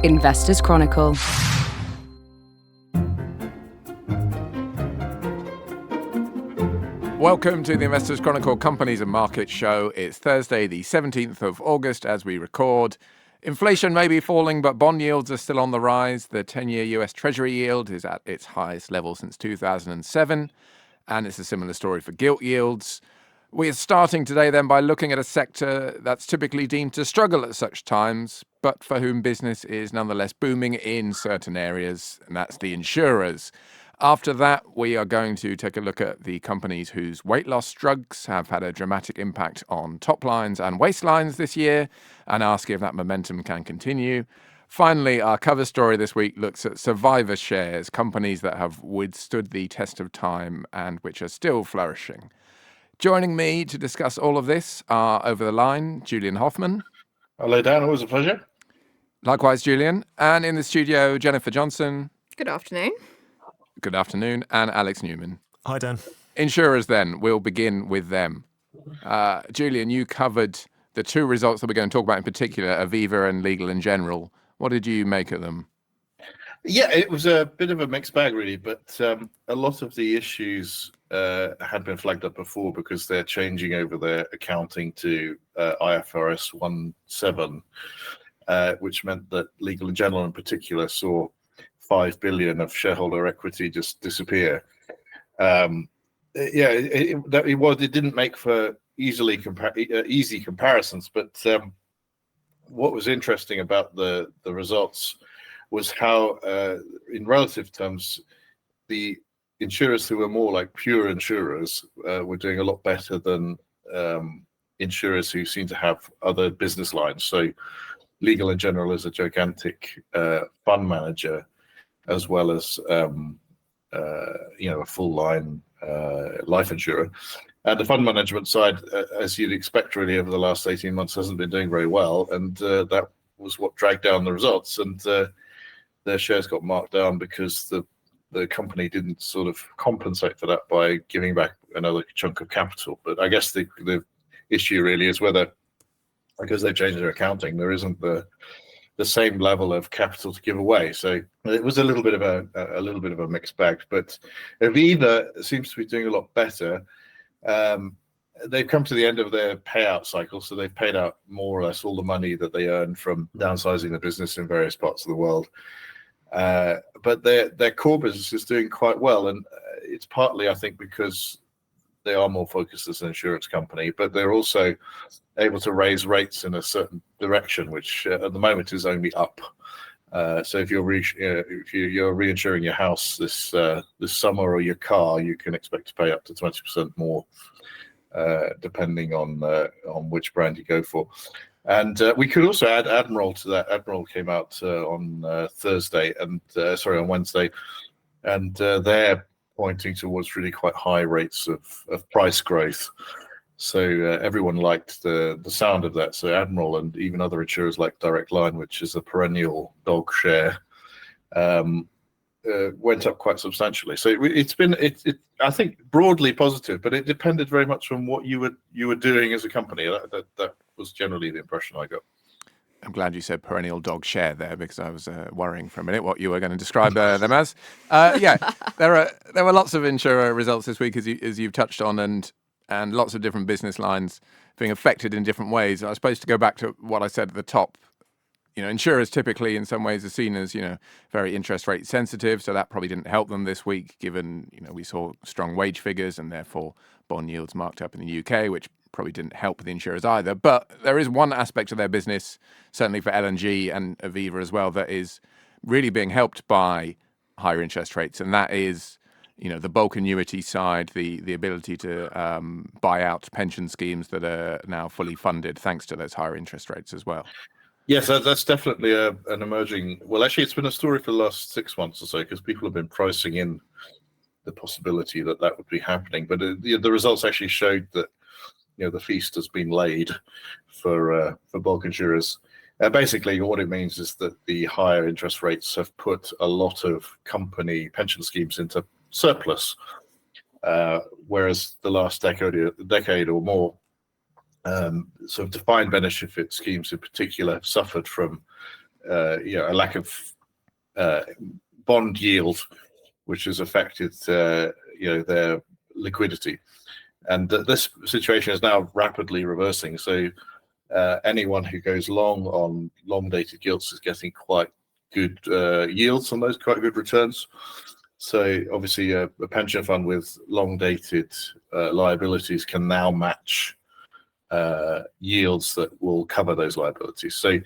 Investors Chronicle. Welcome to the Investors Chronicle Companies and Markets Show. It's Thursday, the 17th of August as we record. Inflation may be falling, but bond yields are still on the rise. The 10-year US Treasury yield is at its highest level since 2007, and it's a similar story for gilt yields. We are starting today then by looking at a sector that's typically deemed to struggle at such times, but for whom business is nonetheless booming in certain areas, and that's the insurers. After that, we are going to take a look at the companies whose weight loss drugs have had a dramatic impact on top lines and waistlines this year, and ask if that momentum can continue. Finally, our cover story this week looks at survivor shares, companies that have withstood the test of time and which are still flourishing. Joining me to discuss all of this are over the line, Julian Hofmann. Hello, Dan. Always a pleasure. Likewise, Julian. And in the studio, Jennifer Johnson. Good afternoon. Good afternoon. And Alex Newman. Hi, Dan. Insurers, then. We'll begin with them. Julian, you covered the two results that we're going to talk about in particular, Aviva and Legal General. What did you make of them? Yeah, it was a bit of a mixed bag, really, but a lot of the issues had been flagged up before because they're changing over their accounting to IFRS 17, which meant that Legal General in particular saw 5 billion of shareholder equity just disappear. It didn't make for easy comparisons, but what was interesting about the results was how, in relative terms, the insurers who were more like pure insurers were doing a lot better than insurers who seem to have other business lines. So Legal General is a gigantic fund manager, as well as a full line life insurer. And the fund management side, as you'd expect really over the last 18 months, hasn't been doing very well. And that was what dragged down the results. And their shares got marked down because the company didn't sort of compensate for that by giving back another chunk of capital. But I guess the issue really is whether, because they've changed their accounting, there isn't the same level of capital to give away. So it was a little bit of a mixed bag. But Aviva seems to be doing a lot better. They've come to the end of their payout cycle, so they've paid out more or less all the money that they earned from downsizing the business in various parts of the world. But their core business is doing quite well, and it's partly, I think, because they are more focused as an insurance company, but they're also able to raise rates in a certain direction, which at the moment is only up. So if you're reinsuring your house this summer or your car, you can expect to pay up to 20% more, depending on which brand you go for. And we could also add Admiral to that. Admiral came out on Wednesday, and they're pointing towards really quite high rates of price growth. So everyone liked the sound of that. So Admiral and even other insurers like Direct Line, which is a perennial dog share, went up quite substantially. So it's been I think broadly positive, but it depended very much on what you were doing as a company. That was generally the impression I got. I'm glad you said perennial dog share there, because I was worrying for a minute what you were going to describe them as. There were lots of insurer results this week, as you've touched on, and lots of different business lines being affected in different ways. I suppose to go back to what I said at the top, insurers typically in some ways are seen as, very interest rate sensitive. So that probably didn't help them this week, given, we saw strong wage figures and therefore bond yields marked up in the UK, which probably didn't help the insurers either. But there is one aspect of their business, certainly for L&G and Aviva as well, that is really being helped by higher interest rates. And that is, the bulk annuity side, the ability to buy out pension schemes that are now fully funded thanks to those higher interest rates as well. Yes, that's definitely an emerging. Well, actually, it's been a story for the last 6 months or so, because people have been pricing in the possibility that would be happening. But the results actually showed that the feast has been laid for bulk insurers. Basically, what it means is that the higher interest rates have put a lot of company pension schemes into surplus, whereas the last decade or more, sort of defined benefit schemes in particular have suffered from a lack of bond yield, which has affected their liquidity. And this situation is now rapidly reversing. So anyone who goes long on long-dated gilts is getting quite good yields on those, quite good returns. So obviously a pension fund with long-dated liabilities can now match yields that will cover those liabilities. So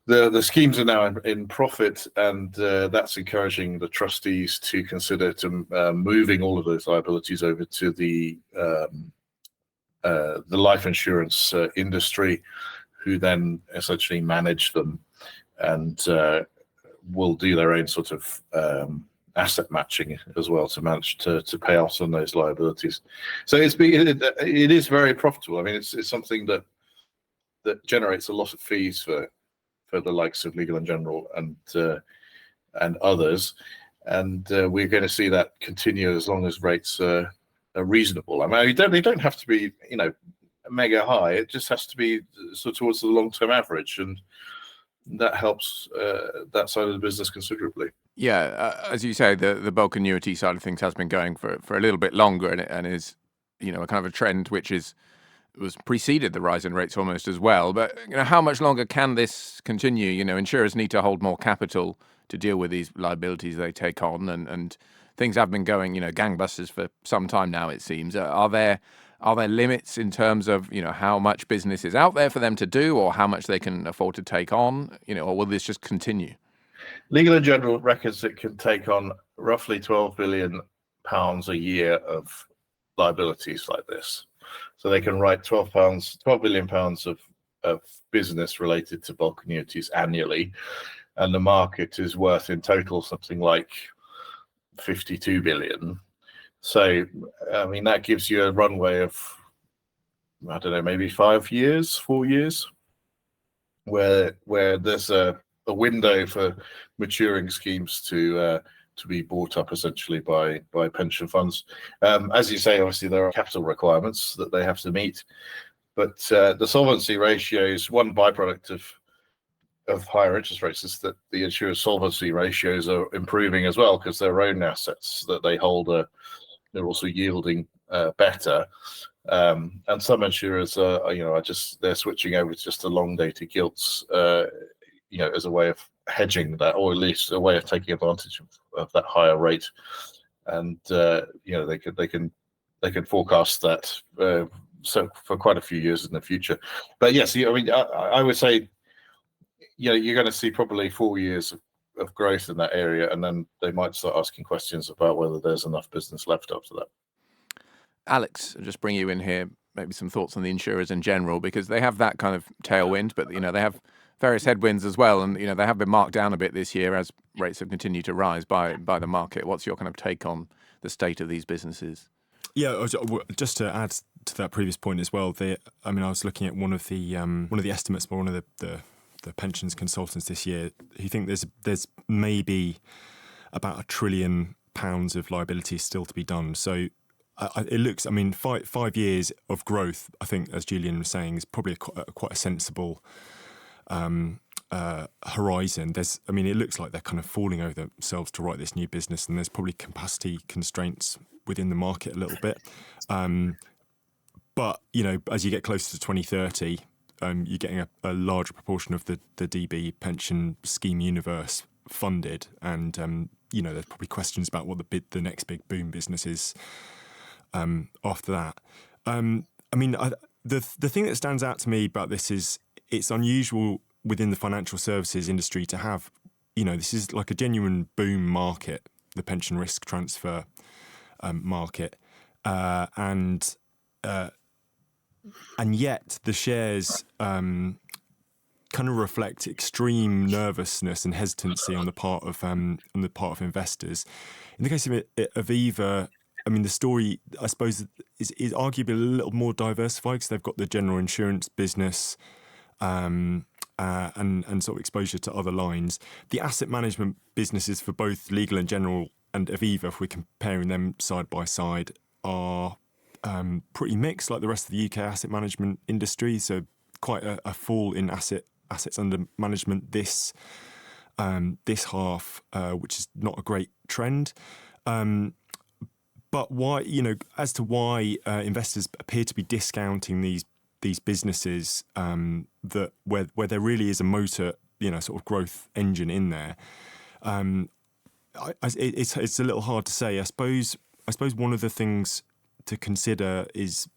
the schemes are now in profit, and that's encouraging the trustees to consider moving all of those liabilities over to the life insurance industry, who then essentially manage them and will do their own sort of asset matching as well to manage to pay off on those liabilities. So it is very profitable. I mean, it's something that generates a lot of fees for the likes of Legal and General and others, and we're going to see that continue as long as rates are reasonable. I mean, they don't have to be mega high. It just has to be sort of towards the long-term average, and that helps that side of the business considerably. Yeah, as you say, the bulk annuity side of things has been going for a little bit longer, and is a kind of a trend which was preceded the rise in rates almost as well. But how much longer can this continue? Insurers need to hold more capital to deal with these liabilities they take on, and things have been going gangbusters for some time now, it seems. Are there limits in terms of how much business is out there for them to do, or how much they can afford to take on, or will this just continue? Legal and General reckons it can take on roughly £12 billion a year of liabilities like this. So they can write £12 billion of business related to bulk annuities annually, and the market is worth in total something like 52 billion. So, I mean, that gives you a runway of, I don't know, maybe 4 years, where there's a window for maturing schemes to be bought up essentially by pension funds. As you say, obviously there are capital requirements that they have to meet, but the solvency ratios, one byproduct of higher interest rates is that the insurers' solvency ratios are improving as well, because their own assets that they hold they're also yielding better. And some insurers they're switching over to just the long dated gilts, as a way of hedging that, or at least a way of taking advantage of that higher rate. And they can forecast that so for quite a few years in the future. But yes, I mean, I would say you're going to see probably 4 years of growth in that area, and then they might start asking questions about whether there's enough business left after that. Alex, I'll just bring you in here, maybe some thoughts on the insurers in general, because they have that kind of tailwind, but they have various headwinds as well, and they have been marked down a bit this year as rates have continued to rise by the market. What's your kind of take on the state of these businesses? Yeah, just to add to that previous point as well, I was looking at one of the estimates by one of the pensions consultants this year. He think there's maybe about £1 trillion of liabilities still to be done. So it looks, 5 years of growth, I think, as Julian was saying, is probably quite a sensible horizon. It looks like they're kind of falling over themselves to write this new business, and there's probably capacity constraints within the market a little bit. But as you get closer to 2030, you're getting a larger proportion of the DB pension scheme universe funded, and there's probably questions about what the next big boom business is after that. The thing that stands out to me about this is it's unusual within the financial services industry to have, this is like a genuine boom market, the pension risk transfer market, and yet the shares kind of reflect extreme nervousness and hesitancy on the part of investors. In the case of Aviva, the story, I suppose, is arguably a little more diversified, because they've got the general insurance business and sort of exposure to other lines. The asset management businesses for both Legal and General and Aviva, if we're comparing them side by side, are pretty mixed, like the rest of the UK asset management industry. So quite a fall in asset assets under management this half, which is not a great trend. But why, as to why investors appear to be discounting these businesses that where there really is a motor, sort of growth engine in there. It's a little hard to say. I suppose one of the things to consider is,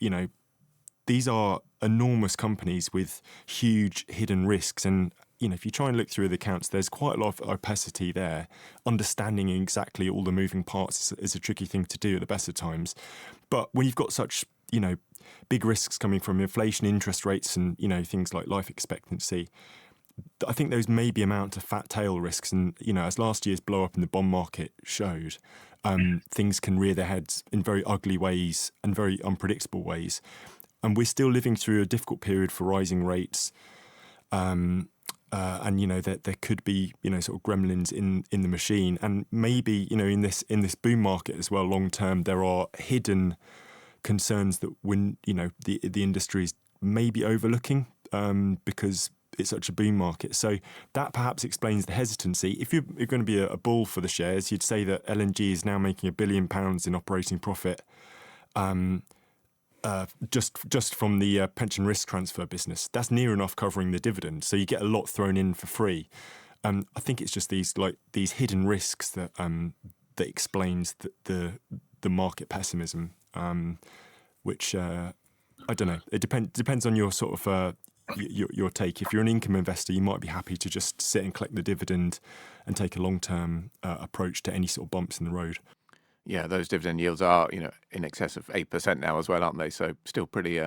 these are enormous companies with huge hidden risks, and if you try and look through the accounts, there's quite a lot of opacity there. Understanding exactly all the moving parts is a tricky thing to do at the best of times. But when you've got such, big risks coming from inflation, interest rates, and things like life expectancy, I think those maybe amount to fat tail risks. And as last year's blow up in the bond market showed, things can rear their heads in very ugly ways and very unpredictable ways. And we're still living through a difficult period for rising rates. And there could be sort of gremlins in the machine, and maybe in this boom market as well, long term, there are hidden concerns that the industry is maybe overlooking because it's such a boom market. So that perhaps explains the hesitancy. If you're going to be a bull for the shares, you'd say that LNG is now making £1 billion in operating profit. Just from the pension risk transfer business. That's near enough covering the dividend, so you get a lot thrown in for free. I think it's just these hidden risks that explains the market pessimism, which I don't know. It depends on your sort of your take. If you're an income investor, you might be happy to just sit and collect the dividend and take a long-term approach to any sort of bumps in the road. Yeah, those dividend yields are, in excess of 8% now as well, aren't they? So still pretty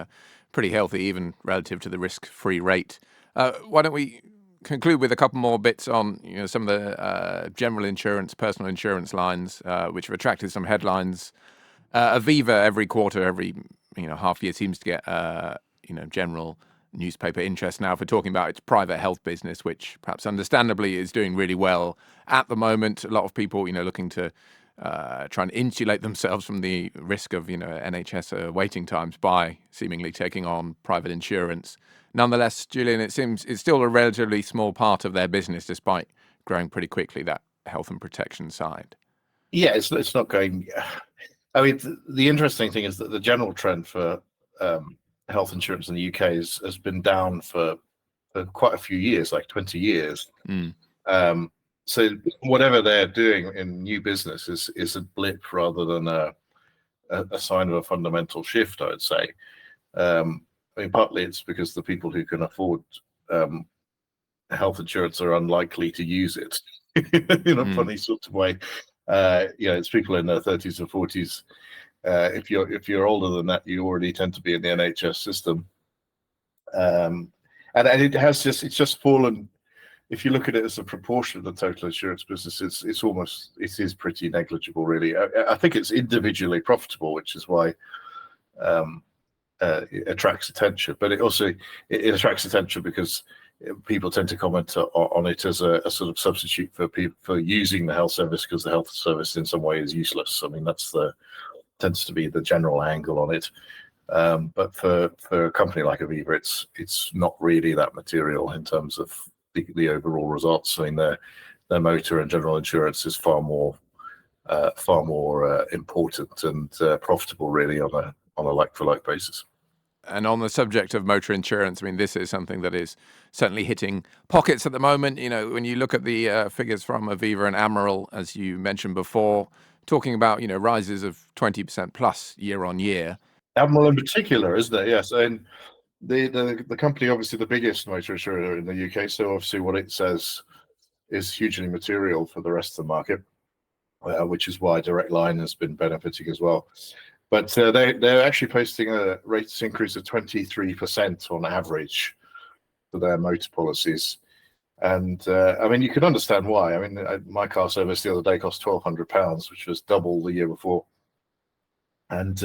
healthy, even relative to the risk-free rate. Why don't we conclude with a couple more bits on, some of the general insurance, personal insurance lines, which have attracted some headlines. Aviva every quarter, every half year seems to get general newspaper interest now for talking about its private health business, which perhaps understandably is doing really well at the moment. A lot of people, looking to try and insulate themselves from the risk of, NHS waiting times by seemingly taking on private insurance. Nonetheless, Julian, it seems it's still a relatively small part of their business, despite growing pretty quickly, that health and protection side. Yeah, it's not going. I mean, the interesting thing is that the general trend for health insurance in the UK has been down for quite a few years, like 20 years. So whatever they're doing in new business is a blip rather than a sign of a fundamental shift, I would say. I mean, partly it's because the people who can afford health insurance are unlikely to use it in a funny sort of way. It's people in their 30s and 40s. If you're older than that, you already tend to be in the NHS system, and it's just fallen. If you look at it as a proportion of the total insurance business, it is pretty negligible, really. I think it's individually profitable, which is why it attracts attention. But it attracts attention because people tend to comment on it as a sort of substitute for using the health service, because the health service in some way is useless. I mean, tends to be the general angle on it. But for a company like Aviva, it's not really that material in terms of the overall results. I mean, their motor and general insurance is far more important and profitable, really, on a like-for-like basis. And on the subject of motor insurance, I mean, this is something that is certainly hitting pockets at the moment. When you look at the figures from Aviva and Admiral, as you mentioned before, talking about rises of 20% plus year on year. Admiral in particular, isn't it? Yes, and the company, obviously the biggest motor insurer in the UK, so obviously what it says is hugely material for the rest of the market, which is why Direct Line has been benefiting as well. But they're actually posting a rates increase of 23% on average for their motor policies. And I mean, you can understand why. I mean, my car service the other day cost £1,200, which was double the year before. And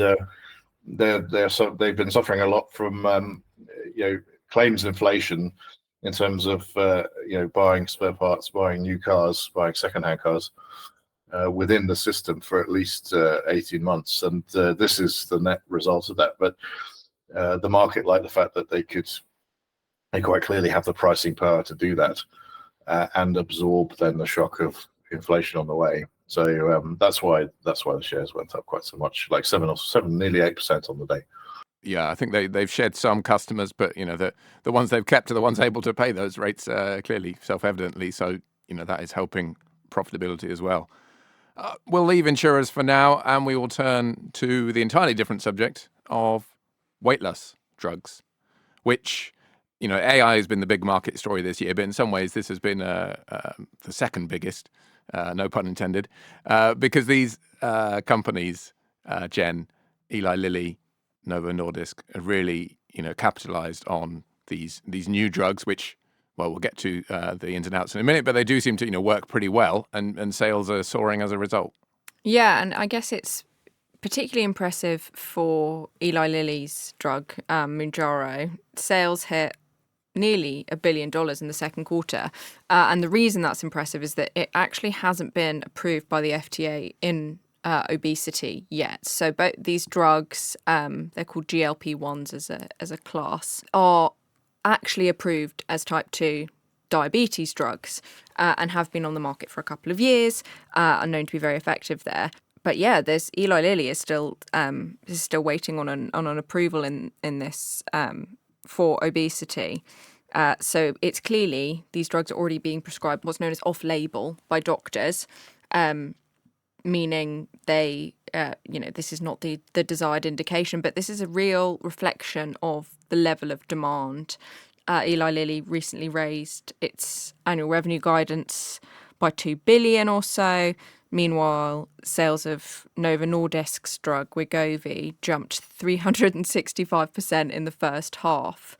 they've been suffering a lot from claims inflation in terms of buying spare parts, buying new cars, buying second-hand cars within the system for at least 18 months. And this is the net result of that. But the market liked the fact that they could they quite clearly have the pricing power to do that and absorb then the shock of inflation on the way. So that's why the shares went up quite so much, like 7, nearly 8% on the day. Yeah, I think they've shed some customers, but the ones they've kept are the ones able to pay those rates clearly, self-evidently. So that is helping profitability as well. We'll leave insurers for now, and we will turn to the entirely different subject of weight loss drugs, which AI has been the big market story this year, but in some ways this has been the second biggest, no pun intended, because these companies, Jen, Eli Lilly, Novo Nordisk, have really capitalized on these new drugs, which, well, we'll get to the ins and outs in a minute, but they do seem to work pretty well, and sales are soaring as a result. Yeah, and I guess it's particularly impressive for Eli Lilly's drug, Mounjaro. Sales hit nearly $1 billion in the second quarter. And the reason that's impressive is that it actually hasn't been approved by the FDA in obesity yet. So both these drugs, they're called GLP-1s as a class, are actually approved as type 2 diabetes drugs and have been on the market for a couple of years, are known to be very effective there. But yeah, there's Eli Lilly is still waiting on an approval in this for obesity. So it's clearly these drugs are already being prescribed what's known as off-label by doctors, meaning they this is not the desired indication, but this is a real reflection of the level of demand. Eli Lilly recently raised its annual revenue guidance by $2 billion or so. Meanwhile, sales of Novo Nordisk's drug Wegovy jumped 365% in the first half.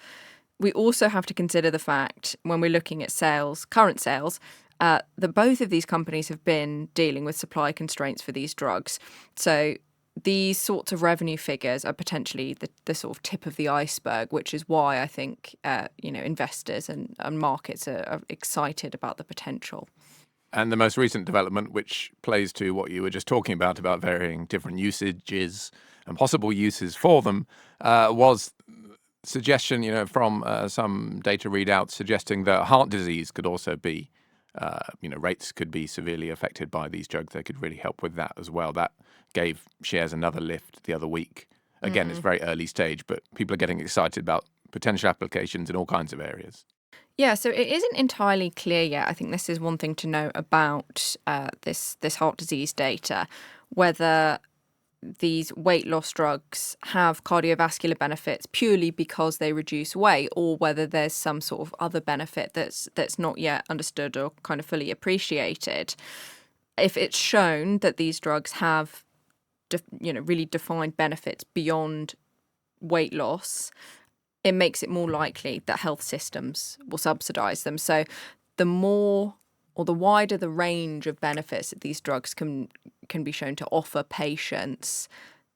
We also have to consider the fact, when we're looking at sales, current sales, that both of these companies have been dealing with supply constraints for these drugs. So these sorts of revenue figures are potentially the sort of tip of the iceberg, which is why I think investors and markets are excited about the potential. And the most recent development, which plays to what you were just talking about varying different usages and possible uses for them, was suggestion, from some data readouts suggesting that heart disease could also be, rates could be severely affected by these drugs. They could really help with that as well. That gave shares another lift the other week. Again, it's very early stage, but people are getting excited about potential applications in all kinds of areas. Yeah, so it isn't entirely clear yet. I think this is one thing to know about this heart disease data, whether these weight loss drugs have cardiovascular benefits purely because they reduce weight, or whether there's some sort of other benefit that's not yet understood or kind of fully appreciated. If it's shown that these drugs have really defined benefits beyond weight loss, it makes it more likely that health systems will subsidize them. So the more or the wider the range of benefits that these drugs can be shown to offer patients,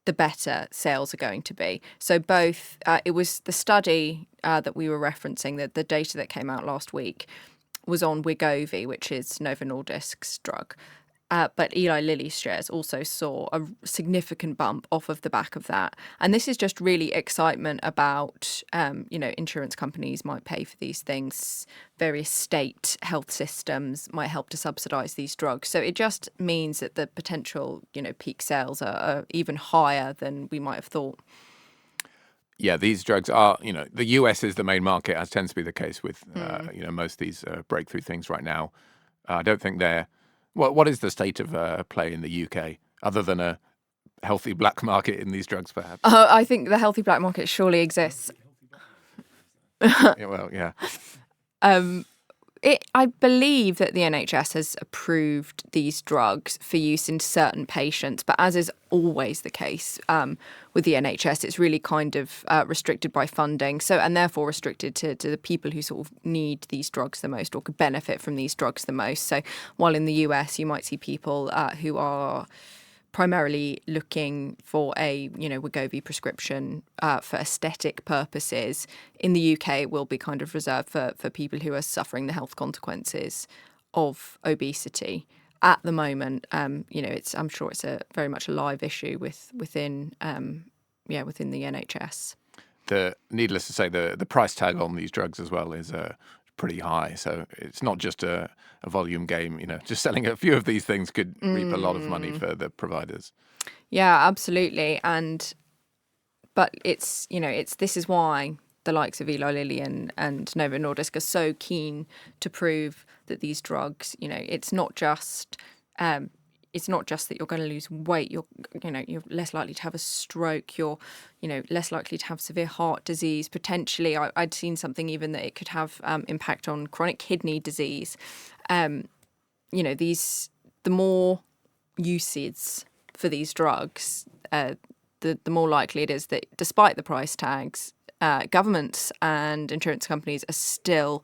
the better sales are going to be. So both, it was the study that we were referencing, that the data that came out last week was on Wegovy, which is Novo Nordisk's drug. But Eli Lilly's shares also saw a significant bump off of the back of that. And this is just really excitement about, insurance companies might pay for these things. Various state health systems might help to subsidize these drugs. So it just means that the potential, peak sales are even higher than we might have thought. Yeah, these drugs are, the US is the main market, as tends to be the case with, most of these breakthrough things right now. I don't think they're... What is the state of play in the UK, other than a healthy black market in these drugs, perhaps? I think the healthy black market surely exists. Yeah, well, yeah. I believe that the NHS has approved these drugs for use in certain patients, but as is always the case with the NHS, it's really kind of restricted by funding, and therefore restricted to the people who sort of need these drugs the most or could benefit from these drugs the most. So while in the US you might see people who are primarily looking for a Wegovy prescription for aesthetic purposes, in the UK it will be kind of reserved for people who are suffering the health consequences of obesity. At the moment, I'm sure it's very much a live issue within the NHS. needless to say, the price tag on these drugs as well is pretty high. So it's not just a volume game. Just selling a few of these things could reap a lot of money for the providers. Yeah, absolutely. But this is why the likes of Eli Lilly and Novo Nordisk are so keen to prove that these drugs, it's not just that you're going to lose weight. You're less likely to have a stroke. You're, less likely to have severe heart disease. Potentially, I'd seen something even that it could have impact on chronic kidney disease. The more usage for these drugs, the more likely it is that despite the price tags, governments and insurance companies are still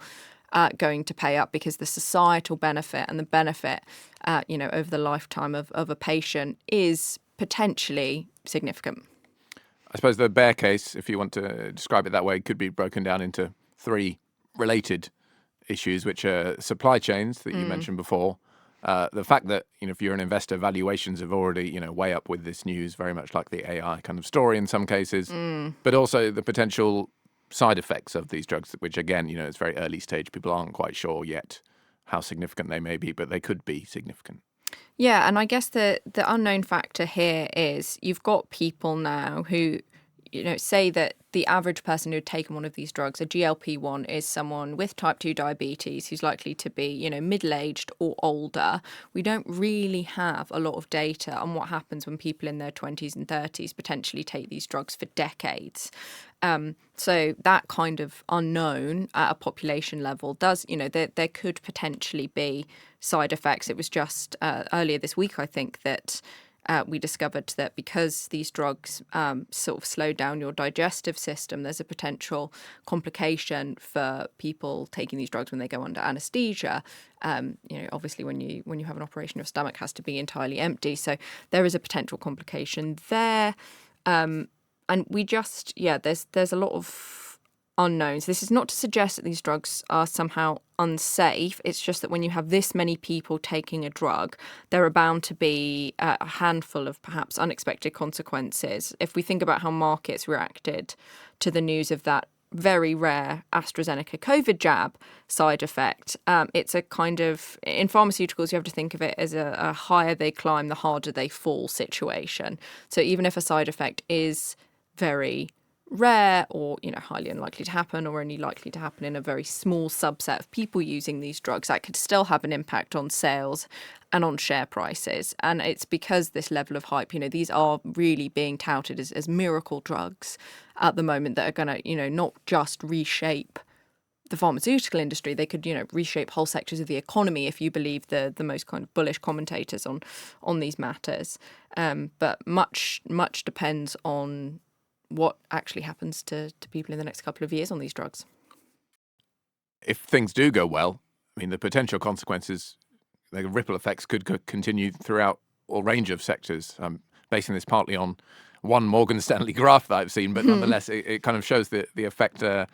going to pay up, because the societal benefit and the benefit, over the lifetime of a patient is potentially significant. I suppose the bear case, if you want to describe it that way, could be broken down into three related issues, which are supply chains that you mentioned before. The fact that, if you're an investor, valuations have already, way up with this news, very much like the AI kind of story in some cases, but also the potential side effects of these drugs, which again, it's very early stage. People aren't quite sure yet how significant they may be, but they could be significant. Yeah, and I guess the unknown factor here is you've got people now who, say that the average person who'd taken one of these drugs, a GLP-1, is someone with type 2 diabetes who's likely to be, middle-aged or older. We don't really have a lot of data on what happens when people in their 20s and 30s potentially take these drugs for decades. So that kind of unknown at a population level does, there could potentially be side effects. It was just earlier this week, I think, that we discovered that because these drugs sort of slow down your digestive system, there's a potential complication for people taking these drugs when they go under anesthesia. Obviously, when you have an operation, your stomach has to be entirely empty. So there is a potential complication there. And we just, there's a lot of unknowns. This is not to suggest that these drugs are somehow unsafe. It's just that when you have this many people taking a drug, there are bound to be a handful of perhaps unexpected consequences. If we think about how markets reacted to the news of that very rare AstraZeneca COVID jab side effect, it's a kind of, in pharmaceuticals, you have to think of it as a higher they climb, the harder they fall situation. So even if a side effect is very rare or highly unlikely to happen, or only likely to happen in a very small subset of people using these drugs, that could still have an impact on sales and on share prices. And it's because this level of hype, these are really being touted as miracle drugs at the moment that are going to not just reshape the pharmaceutical industry, they could reshape whole sectors of the economy if you believe the most kind of bullish commentators on these matters. But much depends on what actually happens to people in the next couple of years on these drugs. If things do go well, the potential consequences, the ripple effects could continue throughout a range of sectors. I'm basing this partly on one Morgan Stanley graph that I've seen, but nonetheless, it kind of shows the effect that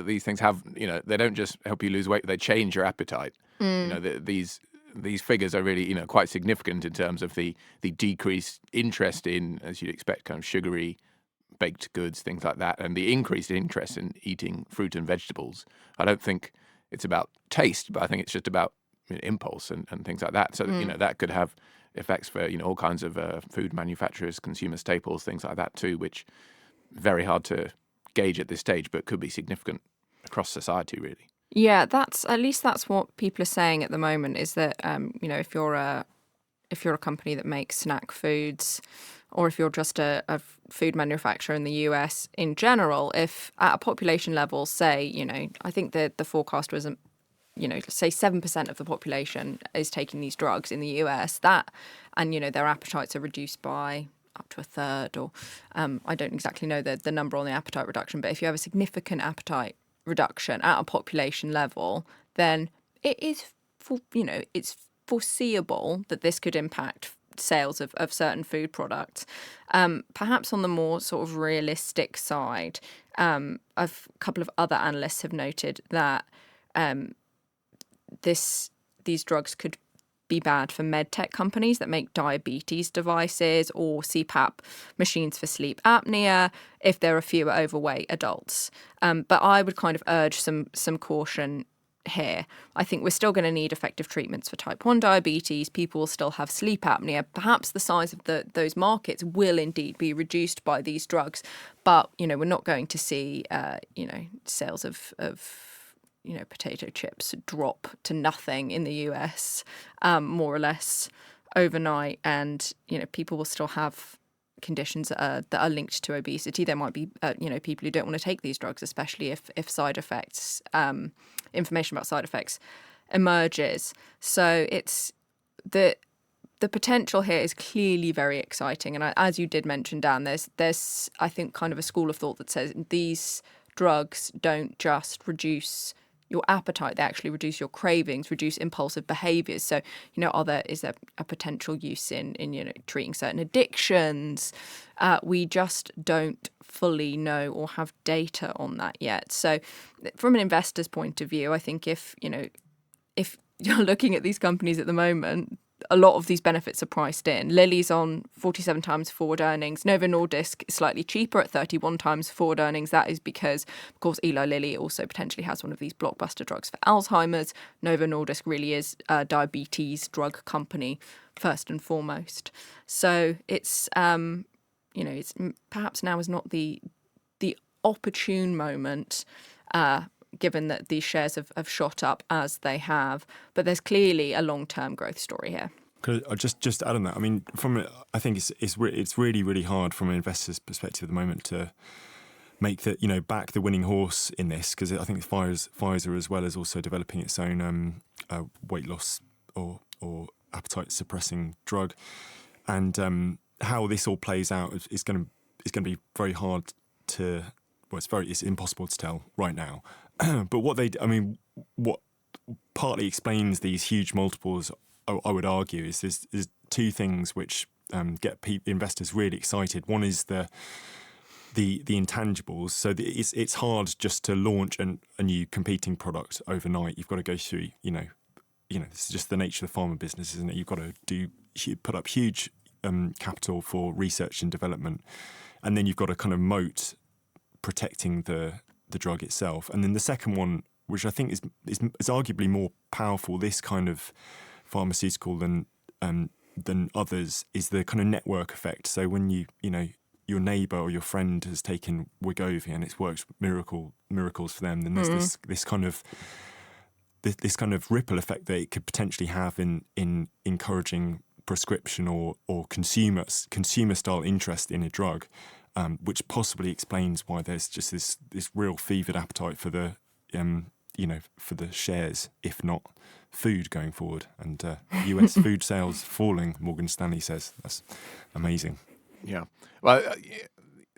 these things have. They don't just help you lose weight; they change your appetite. These figures are really quite significant in terms of the decreased interest in, as you'd expect, kind of sugary baked goods, things like that, and the increased interest in eating fruit and vegetables. I don't think it's about taste, but I think it's just about impulse and things like that. So that could have effects for all kinds of food manufacturers, consumer staples, things like that too, which very hard to gauge at this stage, but could be significant across society, really. Yeah, that's what people are saying at the moment, is that if you're a company that makes snack foods, or if you're just a food manufacturer in the US in general, if at a population level, say, I think that the forecast was, say 7% of the population is taking these drugs in the US, and their appetites are reduced by up to a third, or I don't exactly know the number on the appetite reduction, but if you have a significant appetite reduction at a population level, then it is, it's foreseeable that this could impact sales of certain food products. Perhaps on the more sort of realistic side, a couple of other analysts have noted that these drugs could be bad for med tech companies that make diabetes devices or CPAP machines for sleep apnea if there are fewer overweight adults. But I would kind of urge some caution here. I think we're still going to need effective treatments for type 1 diabetes. People will still have sleep apnea. Perhaps the size of those markets will indeed be reduced by these drugs, but we're not going to see sales of potato chips drop to nothing in the US more or less overnight, and people will still have conditions that are linked to obesity. There might be people who don't want to take these drugs, especially if side effects, information about side effects emerges. So it's the potential here is clearly very exciting, and as you did mention, Dan, there's I think kind of a school of thought that says these drugs don't just reduce your appetite, they actually reduce your cravings, reduce impulsive behaviors. So, is there a potential use in treating certain addictions? We just don't fully know or have data on that yet. So from an investor's point of view, I think if you're looking at these companies at the moment, a lot of these benefits are priced in. Lilly's on 47 times forward earnings. Novo Nordisk is slightly cheaper at 31 times forward earnings. That is because, of course, Eli Lilly also potentially has one of these blockbuster drugs for Alzheimer's. Novo Nordisk really is a diabetes drug company first and foremost. So it's it's perhaps now is not the opportune moment, given that these shares have shot up as they have, but there's clearly a long-term growth story here. Could I just add on that? I mean, I think it's really, really hard from an investor's perspective at the moment to make back the winning horse in this, because I think Pfizer as well is also developing its own weight loss or appetite suppressing drug, and how this all plays out is going to be very hard to. Well, it's impossible to tell right now. But what partly explains these huge multiples, I would argue, is there's two things which get investors really excited. One is the intangibles. So it's hard just to launch a new competing product overnight. You've got to go through, this is just the nature of the pharma business, isn't it? You've got to put up huge capital for research and development, and then you've got a kind of moat protecting the drug itself. And then the second one, which I think is arguably more powerful, this kind of pharmaceutical than others, is the kind of network effect. So when your neighbour or your friend has taken Wegovy and it's worked miracles for them, then there's this kind of ripple effect that it could potentially have in encouraging prescription or consumer style interest in a drug. Which possibly explains why there's just this real fevered appetite for the for the shares, if not food, going forward. And US food sales falling, Morgan Stanley says. That's amazing. Yeah. Well,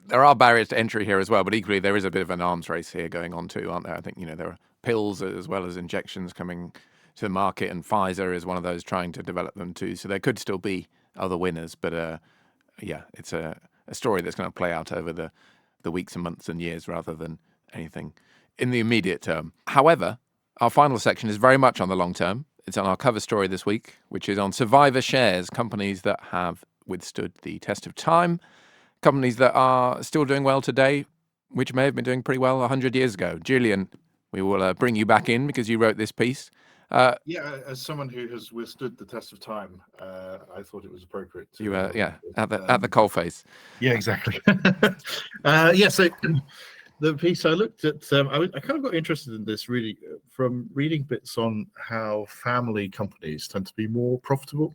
there are barriers to entry here as well, but equally there is a bit of an arms race here going on too, aren't there? I think there are pills as well as injections coming to the market, and Pfizer is one of those trying to develop them too. So there could still be other winners, but it's a story that's going to play out over the weeks and months and years rather than anything in the immediate term. However, our final section is very much on the long term. It's on our cover story this week, which is on survivor shares, companies that have withstood the test of time, companies that are still doing well today, which may have been doing pretty well 100 years ago. Julian, we will bring you back in because you wrote this piece. As someone who has withstood the test of time, I thought it was appropriate. You were, at the coalface. Yeah, exactly. So the piece I looked at, I kind of got interested in this really from reading bits on how family companies tend to be more profitable,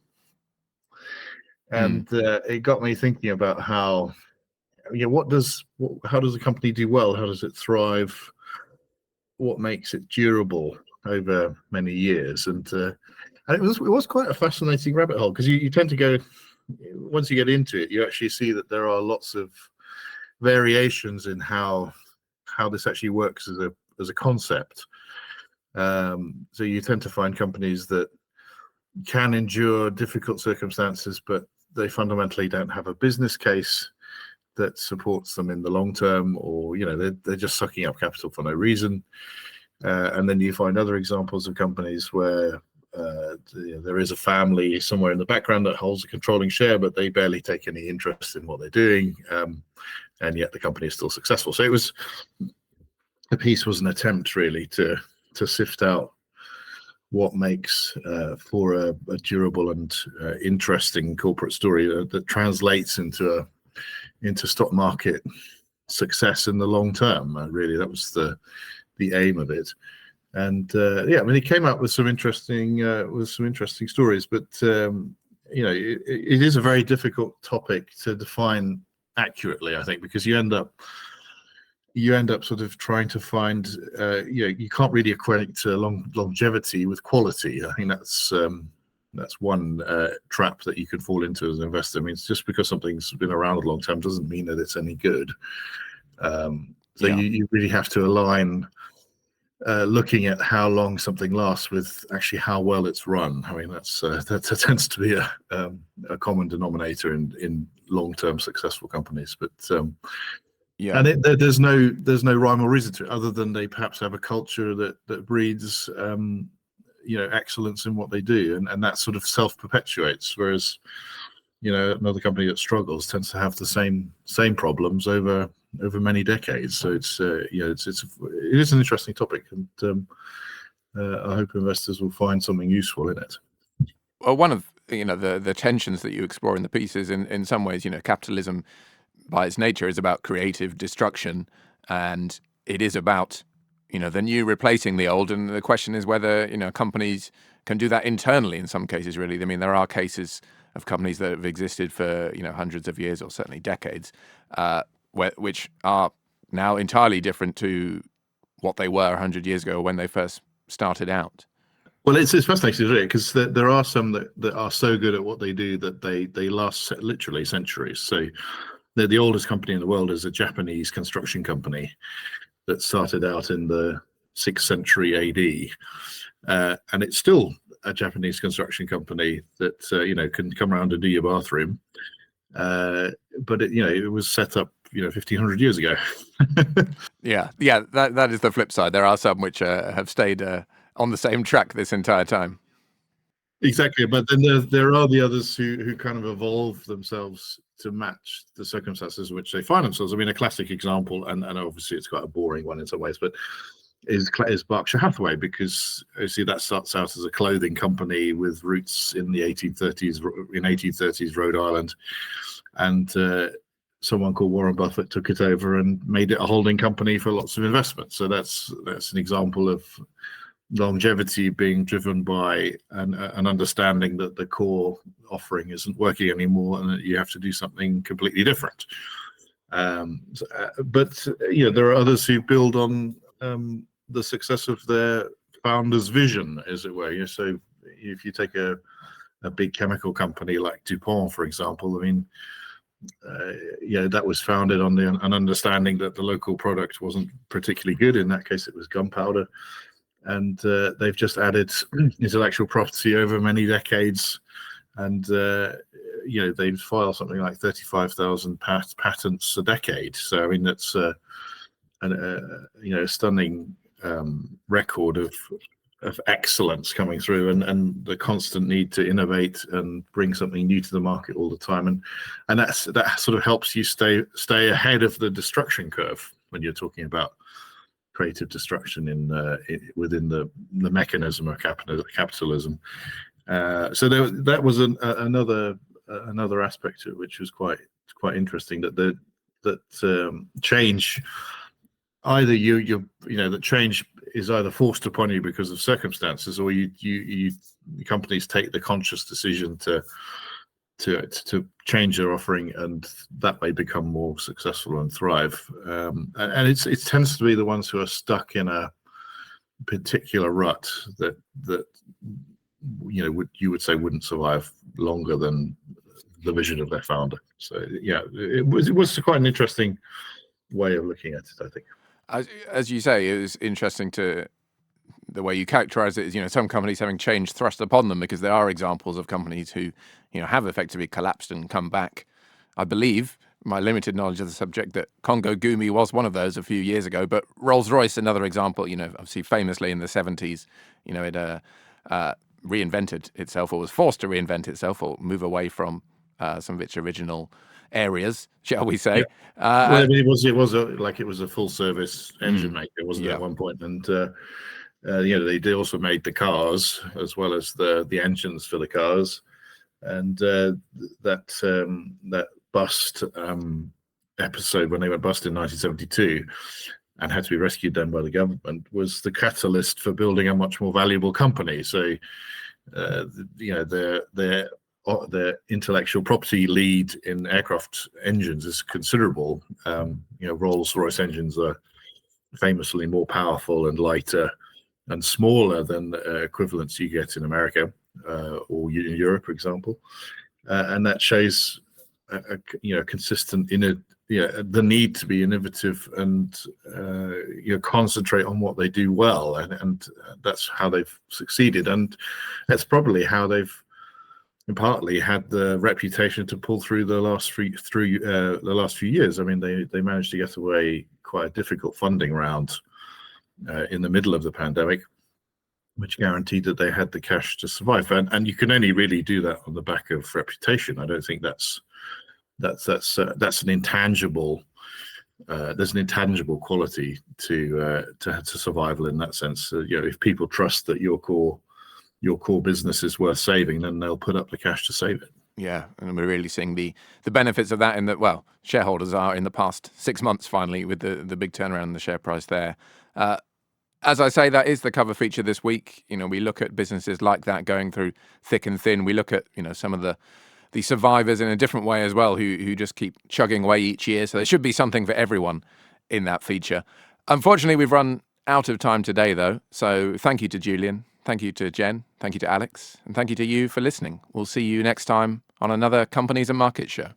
and it got me thinking about how does a company do well? How does it thrive? What makes it durable over many years? And it was quite a fascinating rabbit hole, because you tend to go, once you get into it, you actually see that there are lots of variations in how this actually works as a concept. So you tend to find companies that can endure difficult circumstances, but they fundamentally don't have a business case that supports them in the long term, or they're just sucking up capital for no reason. And then you find other examples of companies where there is a family somewhere in the background that holds a controlling share, but they barely take any interest in what they're doing, and yet the company is still successful. So the piece was an attempt really to sift out what makes for a durable and interesting corporate story that translates into stock market success in the long term. Really, that was the aim of it. And he came up with some interesting stories, but it is a very difficult topic to define accurately, I think, because you end up sort of trying to find, you can't really equate longevity with quality. I think that's one trap that you can fall into as an investor. I mean, it's just because something's been around a long time doesn't mean that it's any good. You really have to align looking at how long something lasts with actually how well it's run. I mean, that tends to be a common denominator in long-term successful companies, but. And there's no rhyme or reason to it, other than they perhaps have a culture that breeds, excellence in what they do, and that sort of self-perpetuates. Whereas, another company that struggles tends to have the same problems over many decades. So it is an interesting topic, and I hope investors will find something useful in it. Well, one of the tensions that you explore in the piece is in some ways, capitalism by its nature is about creative destruction, and it is about the new replacing the old, and the question is whether companies can do that internally in some cases. Really, I mean, there are cases of companies that have existed for hundreds of years or certainly decades, which are now entirely different to what they were 100 years ago when they first started out. Well, it's fascinating, isn't it? Because there are some that are so good at what they do that they last literally centuries. So the oldest company in the world is a Japanese construction company that started out in the 6th century AD, and it's still a Japanese construction company that can come around and do your bathroom, but it was set up 1,500 years ago. That is the flip side. There are some which have stayed on the same track this entire time. Exactly, but then there are the others who kind of evolve themselves to match the circumstances in which they find themselves. I mean, a classic example, and obviously it's quite a boring one in some ways, but is Berkshire Hathaway, because obviously that starts out as a clothing company with roots in the 1830s Rhode Island, and someone called Warren Buffett took it over and made it a holding company for lots of investments. So that's an example of longevity being driven by an understanding that the core offering isn't working anymore and that you have to do something completely different. But there are others who build on the success of their founder's vision, as it were. So if you take a big chemical company like DuPont, for example, I mean, that was founded on an understanding that the local product wasn't particularly good. In that case, it was gunpowder. And they've just added intellectual property over many decades, and they file something like 35,000 patents a decade. So I mean, that's a stunning record of excellence coming through, and the constant need to innovate and bring something new to the market all the time, and that sort of helps you stay ahead of the destruction curve when you're talking about creative destruction within the mechanism of capitalism. So that was another aspect to it, which was quite interesting. That change, either that change is either forced upon you because of circumstances, or you companies take the conscious decision to change their offering, and that way become more successful and thrive. And it tends to be the ones who are stuck in a particular rut that you would say wouldn't survive longer than the vision of their founder. So it was quite an interesting way of looking at it, I think. As you say, it was interesting to the way you characterize it is, some companies having change thrust upon them, because there are examples of companies who, have effectively collapsed and come back. I believe, my limited knowledge of the subject, that Congo Gumi was one of those a few years ago, but Rolls-Royce, another example, obviously famously in the 70s, it reinvented itself, or was forced to reinvent itself, or move away from some of its original areas, shall we say? Well, I mean, it was a full service engine maker, wasn't it, at one point? And they also made the cars as well as the engines for the cars, and that bust episode when they went bust in 1972 and had to be rescued then by the government was the catalyst for building a much more valuable company. So their intellectual property lead in aircraft engines is considerable. Rolls-Royce engines are famously more powerful and lighter and smaller than equivalents you get in America or in Europe, for example, and that shows consistent the need to be innovative and concentrate on what they do well, and that's how they've succeeded, and that's probably how they've partly had the reputation to pull through the last few years. I mean, they managed to get away quite a difficult funding round in the middle of the pandemic, which guaranteed that they had the cash to survive. And you can only really do that on the back of reputation. I don't think that's an intangible. There's an intangible quality to survival in that sense. If people trust that your core business is worth saving, then they'll put up the cash to save it. Yeah, and we're really seeing the benefits of that in that, well, shareholders are in the past 6 months finally with the big turnaround in the share price there. As I say, that is the cover feature this week. We look at businesses like that going through thick and thin. We look at, some of the survivors in a different way as well, who just keep chugging away each year. So there should be something for everyone in that feature. Unfortunately, we've run out of time today, though. So thank you to Julian. Thank you to Jen. Thank you to Alex. And thank you to you for listening. We'll see you next time on another Companies and Markets show.